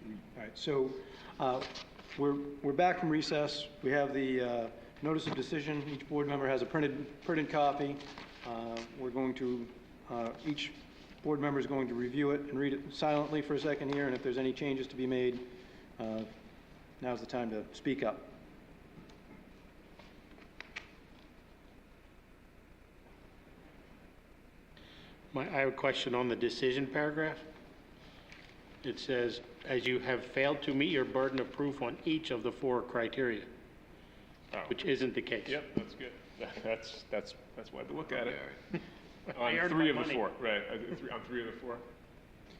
All right, so we're back from recess. We have the notice of decision. Each board member has a printed copy. We're going to, each board member is going to review it and read it silently for a second here, and if there's any changes to be made, now's the time to speak up. I have a question on the decision paragraph. It says, as you have failed to meet your burden of proof on each of the 4 criteria, which isn't the case. Yep, that's good. That's why to look at it. I On earned 3 my of the money. 4, right? On 3 of the 4,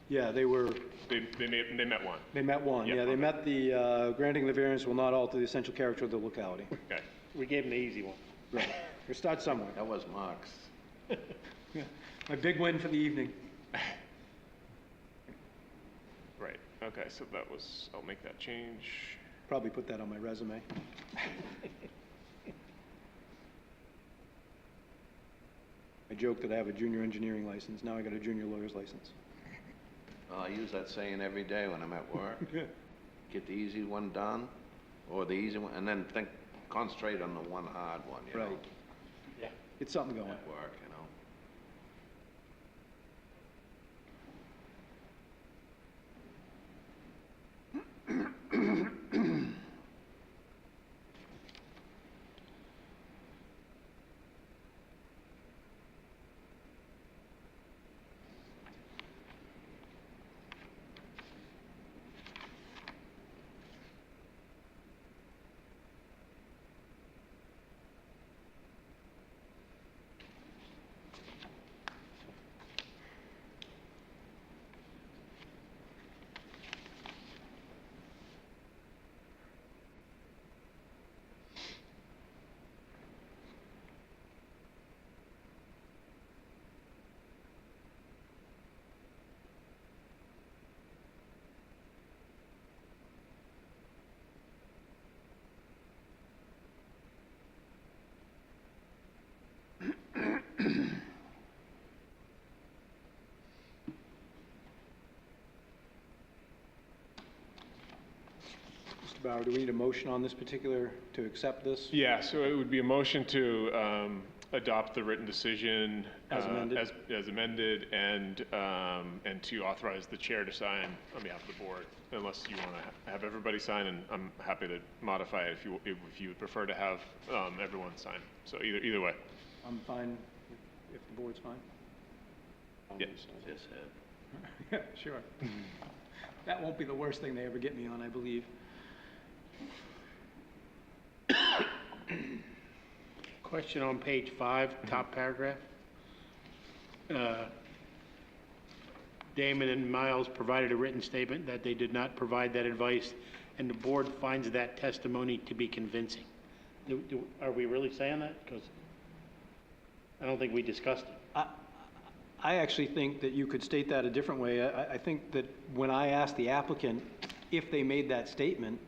Yeah, they they met one. met one. Yeah, Yeah, they okay. met the, granting the variance will not alter the essential character of the locality. Okay. We gave them the easy one. Right. We start somewhere. That was Mark's. Yeah. My big win for the evening. Right. Okay. So that was. I'll make that change. Probably put that on my resume. I joke that I have a junior engineering license. Now I got a junior lawyer's license. Well, I use that saying every day when I'm at work. Yeah. Get the easy one done, or the easy one, and then concentrate on the one hard one, you know? Right. Yeah. Get something going. At work, you know? Mr. Bauer, do we need a motion on this particular, to accept this? Yeah. So it would be a motion to adopt the written decision As amended. as amended, and to authorize the chair to sign on behalf of the board, unless you want to have everybody sign, and I'm happy to modify it if you would prefer to have everyone sign. So either way. I'm fine if the board's fine. Yeah. Just said. Yeah, sure. That won't be the worst thing they ever get me on, I believe. Question on page 5, top paragraph. Damon and Miles provided a written statement that they did not provide that advice, and the board finds that testimony to be convincing. Are we really saying that? Because I don't think we discussed it. I actually think that you could state that a different way. I think that when I asked the applicant if they made that statement,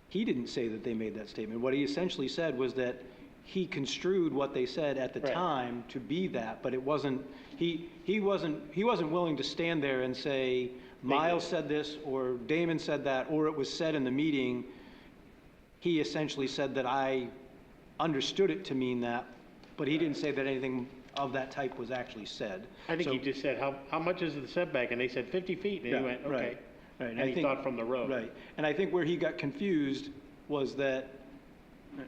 he didn't say that they made that statement. What he essentially said was that he construed what they said at the Right. time to be that, but it wasn't, he wasn't willing to stand there and say, Miles said this, or Damon said that, or it was said in the meeting. He essentially said that I understood it to mean that, but he didn't say that anything of that type was actually said. I think So- he just said, how much is the setback? And they said 50 feet, and Yeah, he went, okay. right, right. And I he think- thought from the road. Right, and I think where he got confused was that,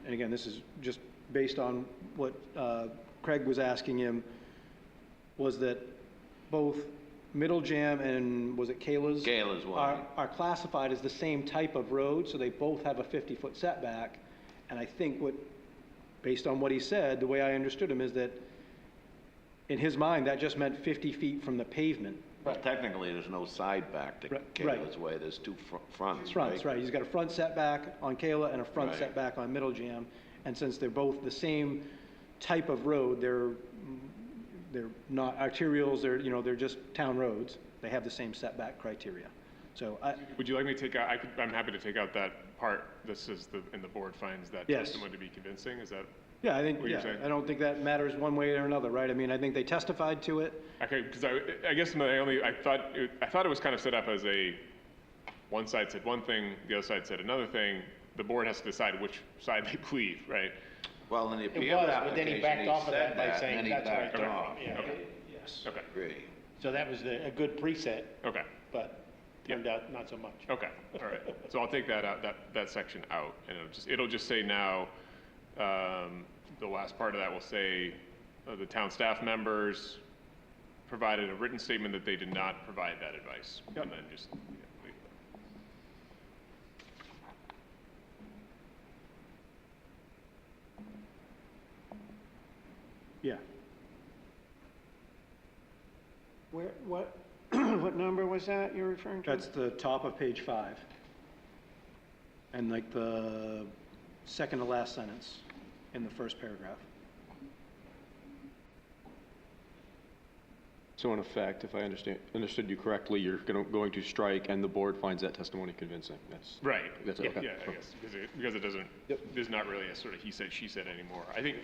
and again, this is just based on what Craig was asking him, was that both Middle Jam and, was it Kayla's? Kayla's one. Are classified as the same type of road, so they both have a 50-foot setback. And I think based on what he said, the way I understood him is that, in his mind, that just meant 50 feet from the pavement. Well, technically, there's no side back to Right. Kayla's Way. There's 2 fronts, Fronts, right. He's got a front setback on Kayla and a front Right. setback on Middle Jam. And since they're both the same type of road, they're not arterials, they're just town roads. They have the same setback criteria. So Would you like me to take out? I'm happy to take out that part. This is and the board finds that Yes. testimony to be convincing. Is that yeah, I think, what you're yeah, saying? I don't think that matters one way or another, right? I mean, I think they testified to it. okay? Because I guess I thought it was kind of set up as a one side said one thing, the other side said another thing. The board has to decide which side they believe, right? Well, in the It appeal was, but then he application, backed he off of said that by that, saying and then he that's where I backed took it off. from, yeah. Okay. Yes. Okay, Agree. So that was a good preset, okay, but turned out not so much. okay, all right. So I'll take that out, that section out, and it'll just say now, the last part of that will say, the town staff members provided a written statement that they did not provide that advice. Yep. And then just, yeah, leave it. Yeah. Where, what, what number was that you're referring to? That's the top of page 5. And like the second to last sentence in the first paragraph. So in effect, if I understood you correctly, you're going to strike and the board finds that testimony convincing. Right. That's Yeah, okay. yeah, I guess, because it doesn't, there's not really a sort of he said, she said anymore. I think,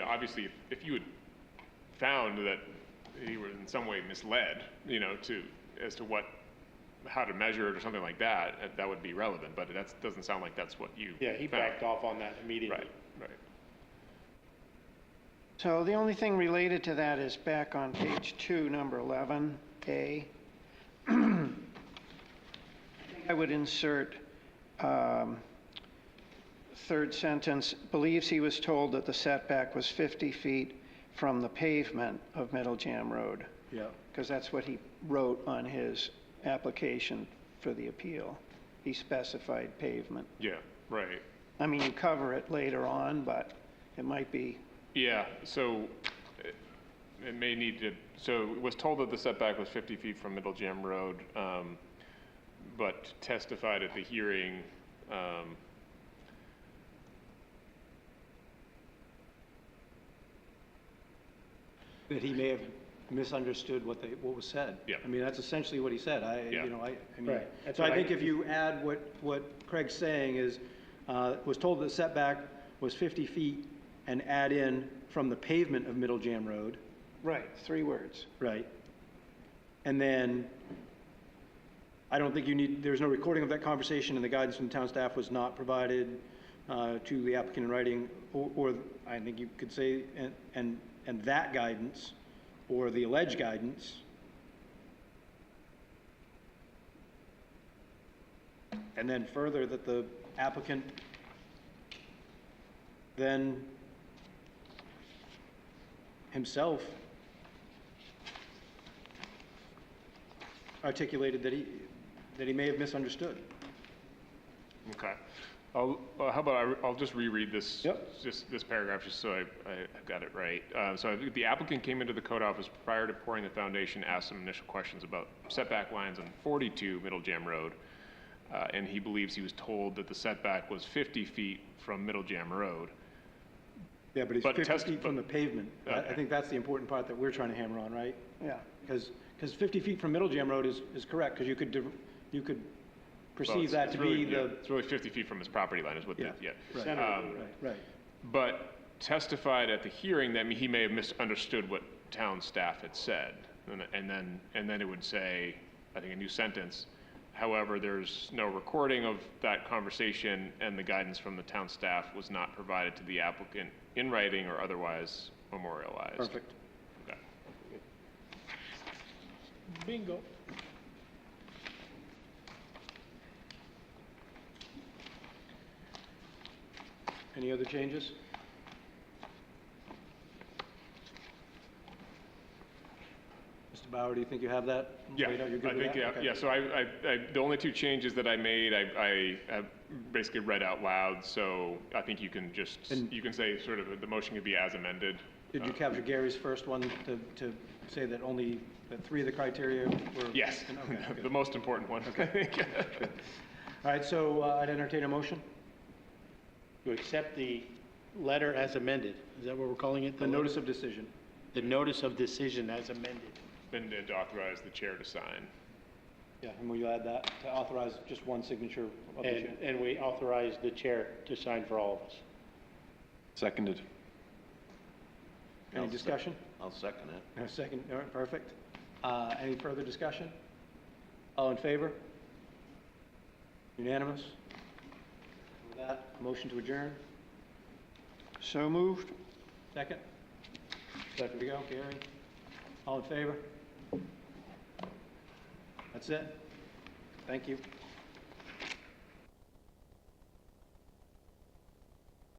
obviously, if you had found that he was in some way misled, as to how to measure it or something like that, that would be relevant, but that doesn't sound like that's what you Yeah, he found. backed off on that immediately. Right, right. So the only thing related to that is back on page 2, number 11A. I would insert third sentence, believes he was told that the setback was 50 feet from the pavement of Middle Jam Road, Yeah. because that's what he wrote on his application for the appeal. He specified pavement. Yeah, right. I mean, you cover it later on, but it might be, Yeah, so it may need to, so it was told that the setback was 50 feet from Middle Jam Road, but testified at the hearing, That he may have misunderstood what was said. Yeah. I mean, that's essentially what he said. Yeah. I mean, Right. That's so I what think if you add what Craig's saying is, was told the setback was 50 feet and add in from the pavement of Middle Jam Road, right, 3 words. right? And then, I don't think there's no recording of that conversation, and the guidance from the town staff was not provided to the applicant in writing, or I think you could say, and that guidance, or the alleged guidance. And then further, that the applicant then himself articulated that he may have misunderstood. okay. How about I'll just reread this, Yep. just this paragraph, just so I've got it right. So the applicant came into the code office prior to pouring the foundation, asked some initial questions about setback lines on 42 Middle Jam Road, and he believes he was told that the setback was 50 feet from Middle Jam Road. Yeah, but he's But 50 feet from but- the pavement. I Okay. think that's the important part that we're trying to hammer on, right? Yeah. Because 50 feet from Middle Jam Road is correct, because you could Well, perceive it's- that it's to really- be yeah, the, It's really 50 feet from his property line is what yeah, yeah. right, Center of the Um, road. right. But testified at the hearing that he may have misunderstood what town staff had said. And then it would say, I think a new sentence, however, there's no recording of that conversation and the guidance from the town staff was not provided to the applicant in writing or otherwise memorialized. Perfect. Okay. Bingo. Any other changes? Mr. Bauer, do you think you have that? Yeah, laid out? You're good I with think, that? yeah, Okay. yeah, so the only two changes that I made, I have basically read out loud, so I think you can just, And- you can say sort of, the motion could be as amended. Did you capture Gary's first one to say that only, that 3 of the criteria were? Yes, Okay, the good. most important one, I think. All right, so I'd entertain a motion. To accept the letter as amended. Is that what we're calling it? The notice of decision. The notice of decision as amended. And to authorize the chair to sign. Yeah, and will you add that, to authorize just one signature of the chair? And we authorize the chair to sign for all of us. Seconded. Any discussion? I'll second it. No, second, all right, perfect. Any further discussion? All in favor? Unanimous? With that, motion to adjourn? So moved? Second? Second to go, Gary? All in favor? That's it? Thank you.